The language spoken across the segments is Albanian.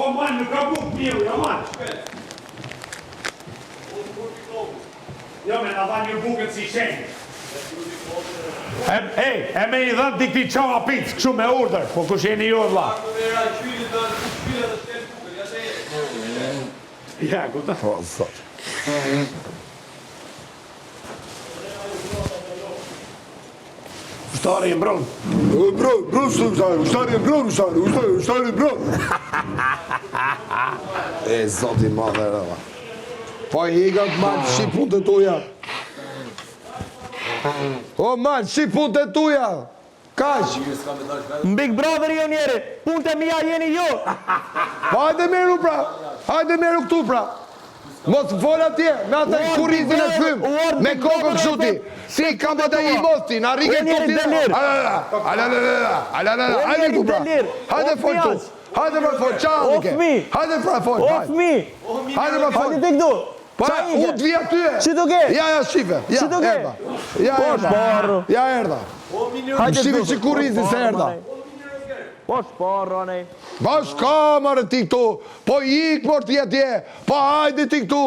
O, man, nuk ka buk mirë, jo, man. Jo, me në dha një bukët si shenjë. E me i dhënë t'i këti qava pizë, këshu me urdër, po kush jeni ju, vla. Ja, ku të? O, zot. Ushtari e mbron. Ushtari e mbron. E, zoti madhe, rëva. Po i hikat malë, shi punë të tuja. O, malë, shi punë të tuja. Kash. Në Big Brother jo njeri, punë të mija jeni jo. Po hajde meru pra, hajde meru këtu pra. Mos vol atje, me atë kurrizin e fym, me kokën këshuti. Si kam atë i mosti, na rike këtu ti. Ala, hajde këtu pra. Hajde fol këtu. Hajde pra fol, çao Nike. Hajde pra fol. O fmi, Hajde pra fol. hajde të këtu. Pa, u të vija ty. Si të ke? Ja, shife. Ja, Si të ke? erdha. Ja, erdha. Ja, erdha. Shife që kurrizin se erdha. Po shporro, nej. Po shka mërë ti këtu, po ik mërë ti atje, po hajde ti këtu,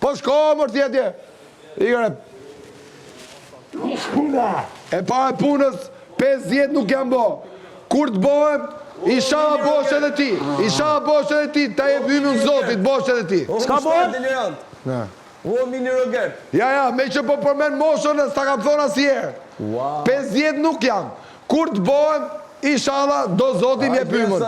po shka mërë ti atje. Ikre. E pa e punës, 50 nuk jam bo. Kur të bohem, isha bosh edhe ti. Isha bosh edhe ti, ta e vymë në zotit, bosh edhe ti. Ska bohem? O, mini Roger. Ja, me që po përmen moshën, s'ta kam thonë asjerë. 50 nuk jam. Kur të bohem, isha do zotim je pymën.